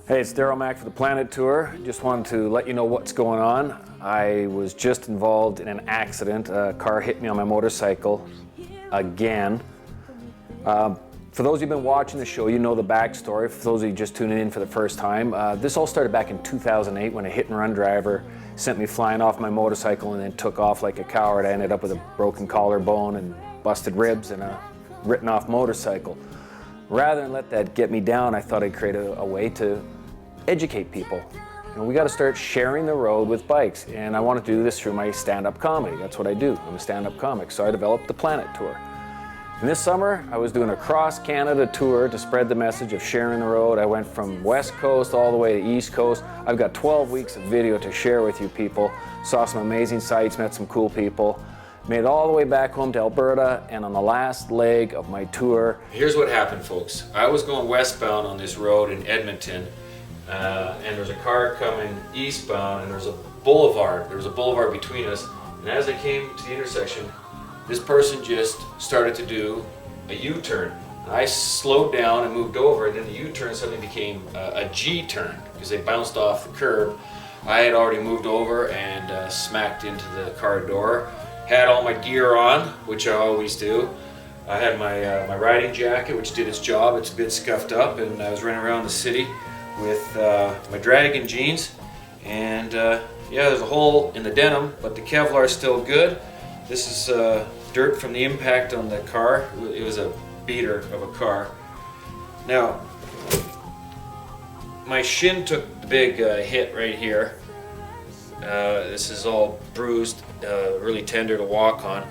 Hey, it's Makk for the Planet Tour. Just wanted to let you know what's going on. I was just involved in an accident. A car hit me on my motorcycle again. For those who've been watching the show, you know the backstory. For those of you just tuning in for the first time, this all started back in 2008 when a hit-and-run driver sent me flying off my motorcycle and then took off like a coward. I ended up with a broken collarbone and busted ribs and a written-off motorcycle. Rather than let that get me down, I thought I'd create a way to educate people. We got to start sharing the road with bikes, and I want to do this through my stand-up comedy. That's what I do. I'm a stand-up comic, so I developed the Planet Tour. And this summer, I was doing a cross-Canada tour to spread the message of sharing the road. I went from West Coast all the way to East Coast. I've got 12 weeks of video to share with you people. Saw some amazing sights, met some cool people. Made it all the way back home to Alberta, and on the last leg of my tour. Here's what happened, folks. I was going westbound on this road in Edmonton, and there was a car coming eastbound, and there was a boulevard. There was a boulevard between us, and as I came to the intersection, this person just started to do a U-turn. I slowed down and moved over, and then the U-turn suddenly became a G-turn because they bounced off the curb. I had already moved over and smacked into the car door. Had all my gear on, which I always do. I had my riding jacket, which did its job. It's a bit scuffed up, and I was running around the city with my Dragon jeans. And yeah, there's a hole in the denim, but the Kevlar is still good. This is dirt from the impact on the car. It was a beater of a car. Now, my shin took the big hit right here. This is all bruised, really tender to walk on.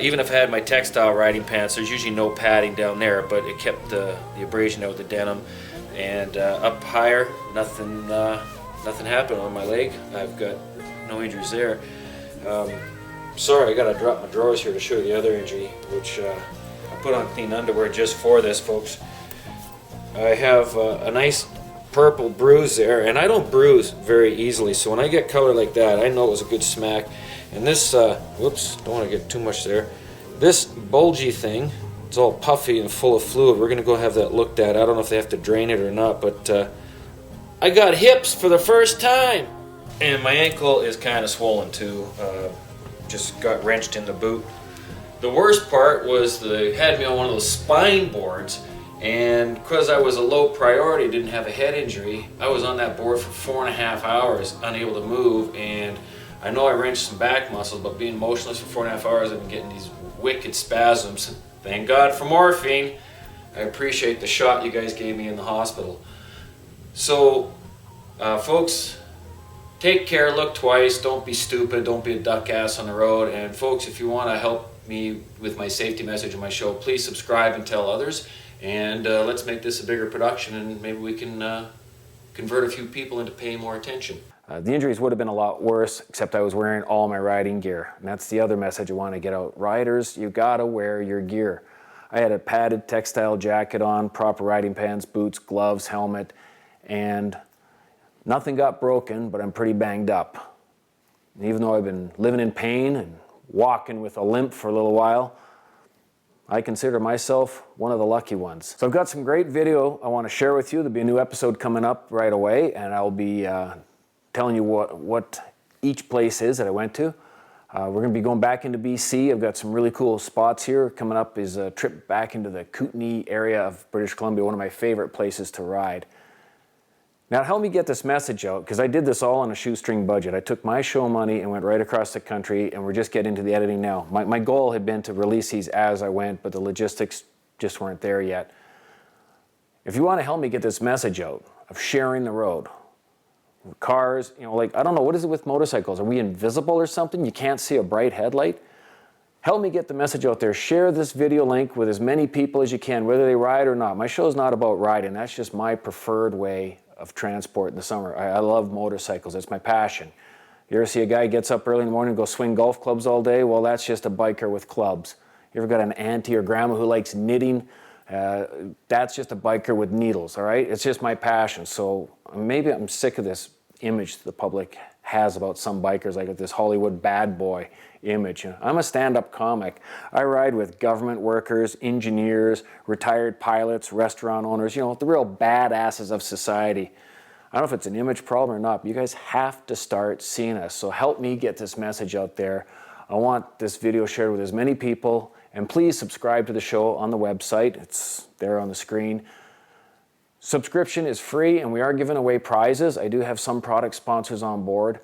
Even if I had my textile riding pants, there's usually no padding down there, but it kept the abrasion out with the denim. And up higher, nothing happened on my leg. I've got no injuries there. Sorry, I gotta drop my drawers here to show you the other injury, which I put on clean underwear just for this, folks. I have a nice purple bruise there, and I don't bruise very easily, so when I get color like that, I know it was a good smack. And this, whoops, don't want to get too much there. This bulgy thing, it's all puffy and full of fluid. We're going to go have that looked at. I don't know if they have to drain it or not, but I got hips for the first time. And my ankle is kind of swollen too. Just got wrenched in the boot. The worst part was they had me on one of those spine boards, and because I was a low priority, didn't have a head injury, I was on that board for 4.5 hours, unable to move, and I know I wrenched some back muscles, but being motionless for 4.5 hours, I've been getting these wicked spasms. Thank God for morphine. I appreciate the shot you guys gave me in the hospital. So, folks, take care, look twice, don't be stupid, don't be a duck ass on the road, and folks, if you want to help me with my safety message on my show, please subscribe and tell others. And let's make this a bigger production, and maybe we can convert a few people into paying more attention. The injuries would have been a lot worse, except I was wearing all my riding gear. And that's the other message I want to get out. Riders, you gotta wear your gear. I had a padded textile jacket on, proper riding pants, boots, gloves, helmet, and nothing got broken, but I'm pretty banged up. And even though I've been living in pain and walking with a limp for a little while, I consider myself one of the lucky ones. So I've got some great video I want to share with you. There'll be a new episode coming up right away, and I'll be telling you what each place is that I went to. We're going to be going back into BC. I've got some really cool spots here. Coming up is a trip back into the Kootenay area of British Columbia, one of my favorite places to ride. Now, help me get this message out, because I did this all on a shoestring budget. I took my show money and went right across the country, and we're just getting into the editing now. My goal had been to release these as I went, but the logistics just weren't there yet. If you want to help me get this message out of sharing the road, cars, like, I don't know, what is it with motorcycles? Are we invisible or something? You can't see a bright headlight? Help me get the message out there. Share this video link with as many people as you can, whether they ride or not. My show is not about riding. That's just my preferred way of transport in the summer. I love motorcycles. It's my passion. You ever see a guy gets up early in the morning and go swing golf clubs all day? Well, that's just a biker with clubs. You ever got an auntie or grandma who likes knitting? That's just a biker with needles, all right? It's just my passion. So maybe I'm sick of this image the public has about some bikers, like this Hollywood bad boy image. I'm a stand-up comic. I ride with government workers, engineers, retired pilots, restaurant owners, the real badasses of society. I don't know if it's an image problem or not, but you guys have to start seeing us. So help me get this message out there. I want this video shared with as many people, and please subscribe to the show on the website. It's there on the screen. Subscription is free, and we are giving away prizes. I do have some product sponsors on board.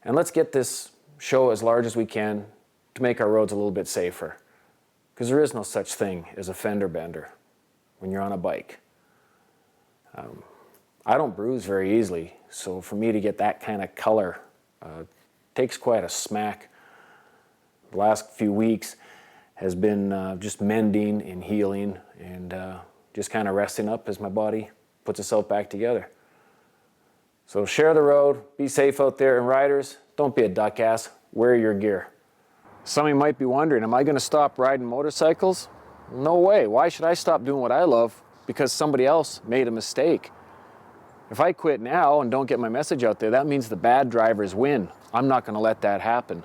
And let's get this show as large as we can to make our roads a little bit safer. Because there is no such thing as a fender bender when you're on a bike. I don't bruise very easily, so for me to get that kind of color takes quite a smack. The last few weeks has been just mending and healing and just kind of resting up as my body puts itself back together. So share the road, be safe out there, and riders, don't be a duck ass, wear your gear. Some of you might be wondering, am I going to stop riding motorcycles? No way. Why should I stop doing what I love because somebody else made a mistake? If I quit now and don't get my message out there, that means the bad drivers win. I'm not going to let that happen.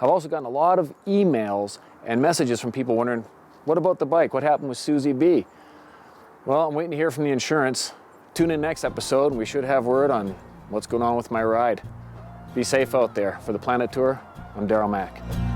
I've also gotten a lot of emails and messages from people wondering, what about the bike? What happened with Susie B? Well, I'm waiting to hear from the insurance. Tune in next episode and we should have word on what's going on with my ride. Be safe out there. For the Planet Tour, I'm Makk.